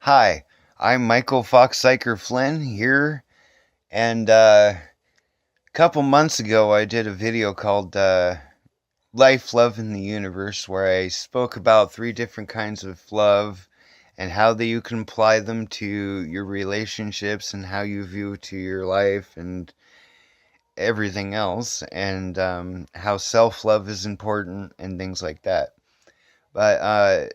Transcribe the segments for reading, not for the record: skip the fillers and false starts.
Hi, I'm Michael Fox Syker Flynn here, and a couple months ago I did a video called Life, Love, and the Universe, where I spoke about three different kinds of love and how that you can apply them to your relationships and how you view to your life and everything else, and how self-love is important and things like that. But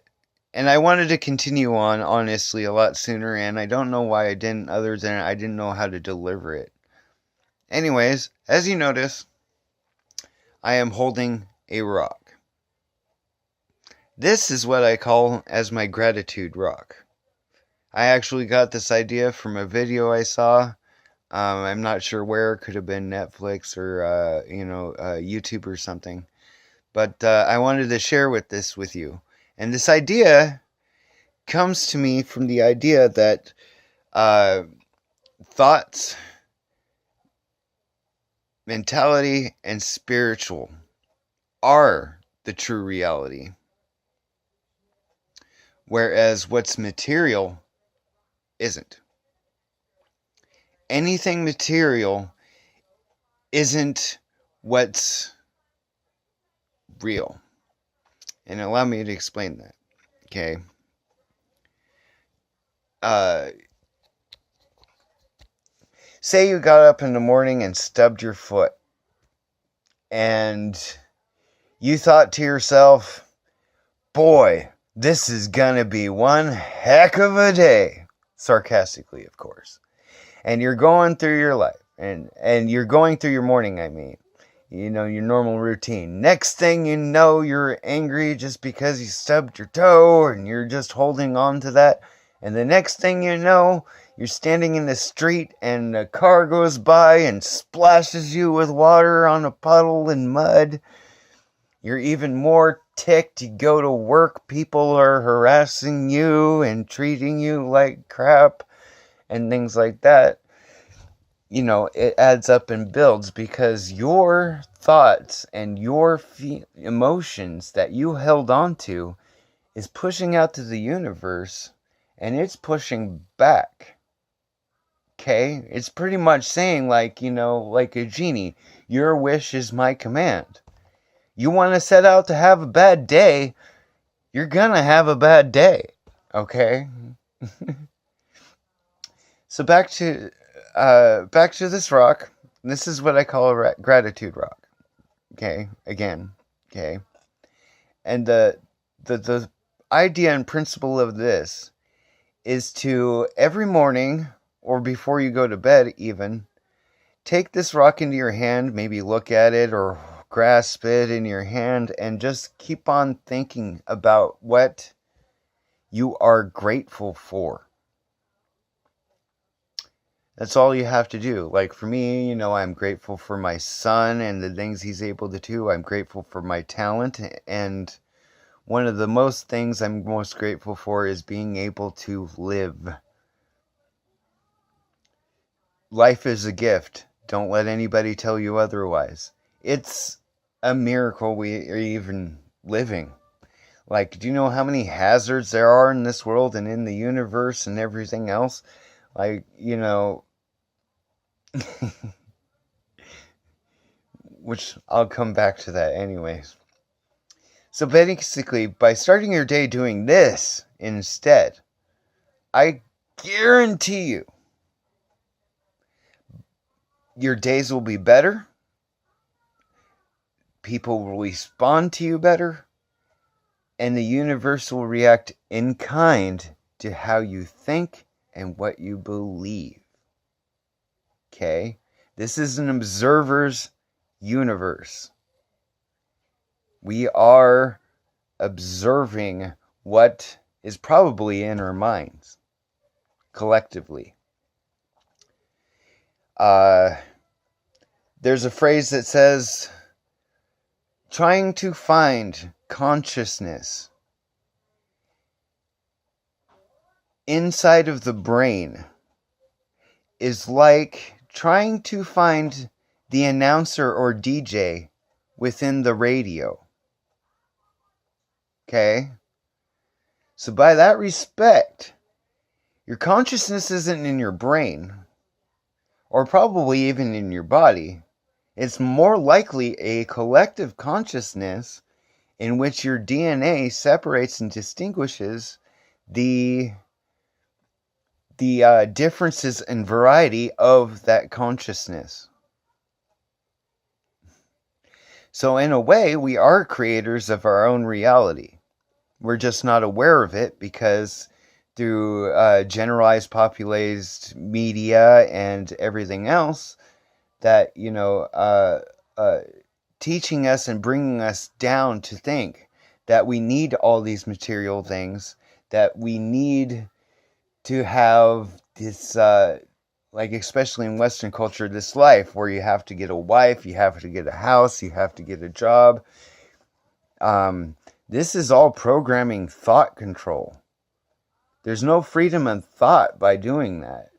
and I wanted to continue on, honestly, a lot sooner, and I don't know why I didn't, other than I didn't know how to deliver it. Anyways, as you notice, I am holding a rock. This is what I call as my gratitude rock. I actually got this idea from a video I saw. I'm not sure where. It could have been Netflix or, YouTube or something. But I wanted to share this with you. And this idea comes to me from the idea that uh, thoughts, mentality, and spiritual are the true reality, whereas what's material isn't. Anything material isn't what's real. And allow me to explain that. Okay. Say you got up in the morning and stubbed your foot, and you thought to yourself, boy, this is gonna be one heck of a day. Sarcastically, of course. And you're going through your life, and you're going through your morning, I mean. You know, your normal routine. Next thing you know, you're angry just because you stubbed your toe, and you're just holding on to that. And the next thing you know, you're standing in the street, and a car goes by and splashes you with water on a puddle and mud. You're even more ticked. You go to work, people are harassing you and treating you like crap and things like that. You know, it adds up and builds because your thoughts and your emotions that you held on to is pushing out to the universe, and it's pushing back. Okay? It's pretty much saying, like, like a genie, your wish is my command. You want to set out to have a bad day, you're gonna have a bad day. Okay? So back to this rock. This is what I call a gratitude rock. Okay, again. Okay, and the idea and principle of this is to every morning or before you go to bed, even take this rock into your hand. Maybe look at it or grasp it in your hand, and just keep on thinking about what you are grateful for. That's all you have to do. Like for me, I'm grateful for my son and the things he's able to do. I'm grateful for my talent. And one of the most things I'm most grateful for is being able to live. Life is a gift. Don't let anybody tell you otherwise. It's a miracle we are even living. Like, do you know how many hazards there are in this world and in the universe and everything else? Like, which I'll come back to that anyways. So basically, by starting your day doing this instead, I guarantee you, your days will be better, people will respond to you better, and the universe will react in kind to how you think and what you believe. Okay? This is an observer's universe. We are observing what is probably in our minds collectively. There's a phrase that says, trying to find consciousness inside of the brain is like trying to find the announcer or DJ within the radio. Okay? So by that respect, Your consciousness isn't in your brain, or probably even in your body. It's more likely a collective consciousness in which your DNA separates and distinguishes the differences and variety of that consciousness. So in a way, we are creators of our own reality. We're just not aware of it because through generalized popularized media and everything else that, teaching us and bringing us down to think that we need all these material things, that we need to have this, especially in Western culture, this life where you have to get a wife, you have to get a house, you have to get a job. This is all programming thought control. There's no freedom of thought by doing that.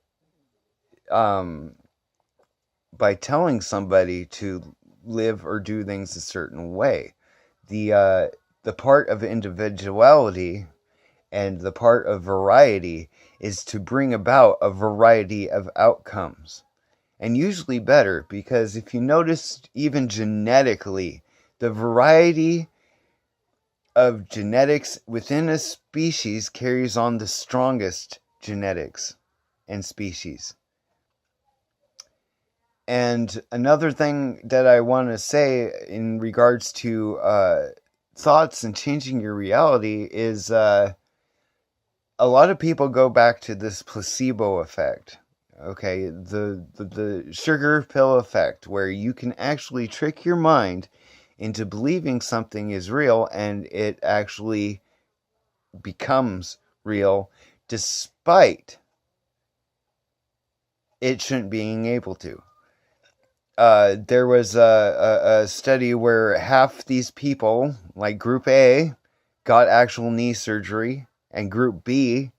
By telling somebody to live or do things a certain way. The part of individuality and the part of variety is to bring about a variety of outcomes. And usually better, because if you notice, even genetically, the variety of genetics within a species carries on the strongest genetics and species. And another thing that I want to say in regards to thoughts and changing your reality is a lot of people go back to this placebo effect. Okay, the sugar pill effect, where you can actually trick your mind into believing something is real and it actually becomes real despite it shouldn't being able to. There was a study where half these people, like Group A, got actual knee surgery, and Group B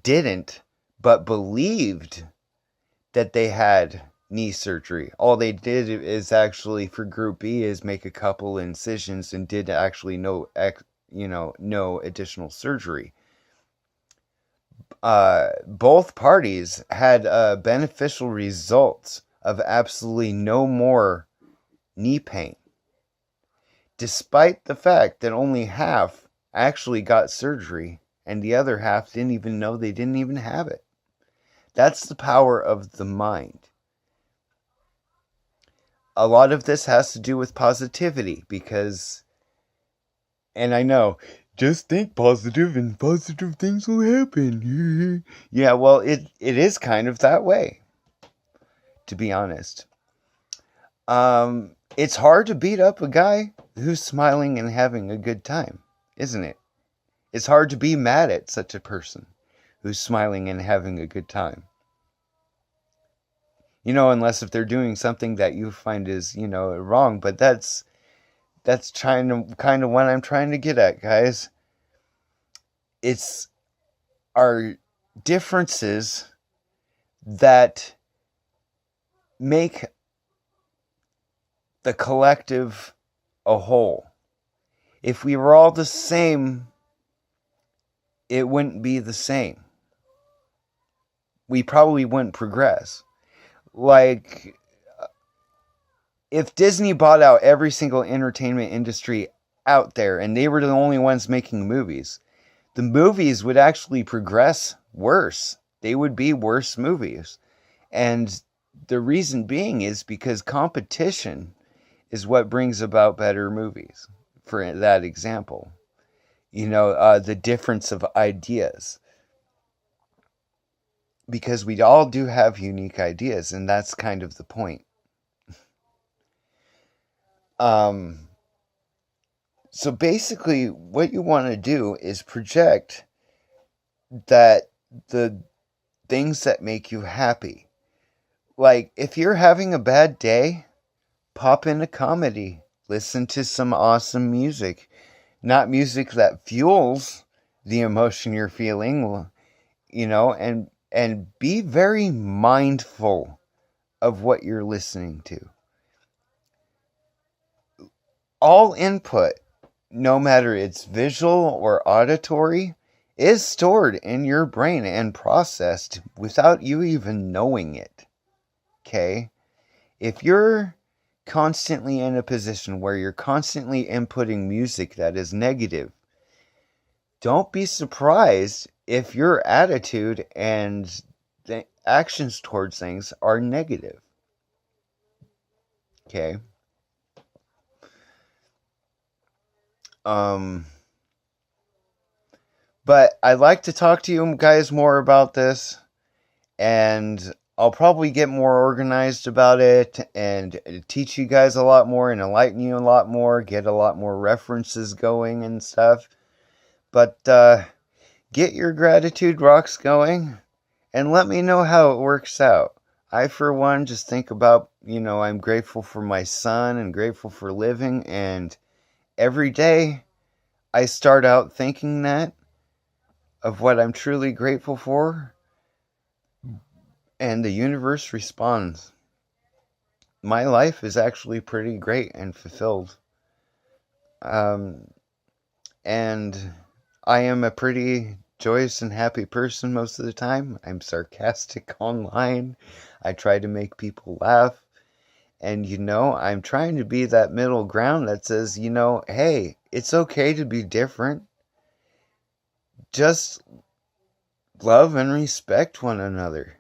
didn't, but believed that they had knee surgery. All they did is actually, for Group B, is make a couple incisions and did actually no additional surgery. Both parties had beneficial results of absolutely no more knee pain, despite the fact that only half actually got surgery and the other half didn't even know they didn't even have it. That's the power of the mind. A lot of this has to do with positivity because, and I know, just think positive and positive things will happen. Yeah, well, it is kind of that way, to be honest. It's hard to beat up a guy who's smiling and having a good time, isn't it? It's hard to be mad at such a person who's smiling and having a good time. Unless if they're doing something that you find is, wrong. But that's kind of what I'm trying to get at, guys. It's our differences that make the collective a whole. If we were all the same, it wouldn't be the same. We probably wouldn't progress. Like, if Disney bought out every single entertainment industry out there and they were the only ones making movies, the movies would actually progress worse. They would be worse movies. And the reason being is because competition is what brings about better movies. For that example, the difference of ideas. Because we all do have unique ideas, and that's kind of the point. So basically, what you want to do is project that the things that make you happy. Like, if you're having a bad day, pop in a comedy. Listen to some awesome music. Not music that fuels the emotion you're feeling, and be very mindful of what you're listening to. All input, no matter it's visual or auditory, is stored in your brain and processed without you even knowing it. Okay? If you're constantly in a position where you're constantly inputting music that is negative, don't be surprised if your attitude and the actions towards things are negative. Okay? But I'd like to talk to you guys more about this, and I'll probably get more organized about it and teach you guys a lot more and enlighten you a lot more, get a lot more references going and stuff. But get your gratitude rocks going and let me know how it works out. I, for one, just think about, I'm grateful for my son and grateful for living, and every day I start out thinking that of what I'm truly grateful for, and the universe responds. My life is actually pretty great and fulfilled. And I am a pretty joyous and happy person most of the time. I'm sarcastic online. I try to make people laugh. And I'm trying to be that middle ground that says, hey, it's okay to be different. Just love and respect one another.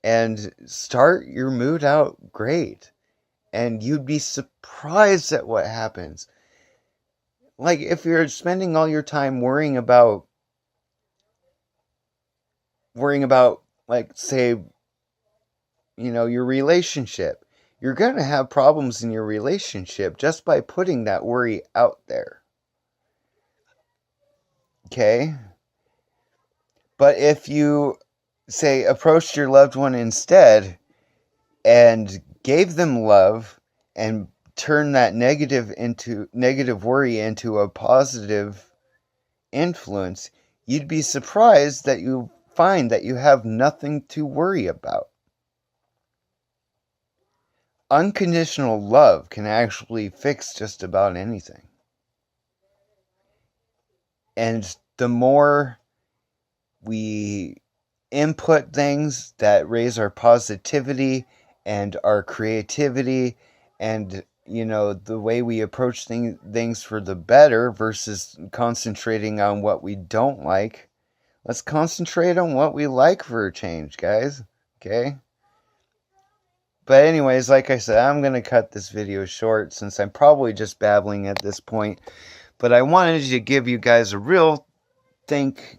And start your mood out great. And you'd be surprised at what happens. Like, if you're spending all your time worrying about, like, say, your relationship, you're going to have problems in your relationship just by putting that worry out there. Okay? But if you, say, approached your loved one instead and gave them love and turned that negative worry into a positive influence, you'd be surprised that you find that you have nothing to worry about. Unconditional love can actually fix just about anything. And the more we input things that raise our positivity and our creativity and, the way we approach things for the better versus concentrating on what we don't like, let's concentrate on what we like for a change, guys. Okay? But anyways, like I said, I'm going to cut this video short since I'm probably just babbling at this point. But I wanted to give you guys a real think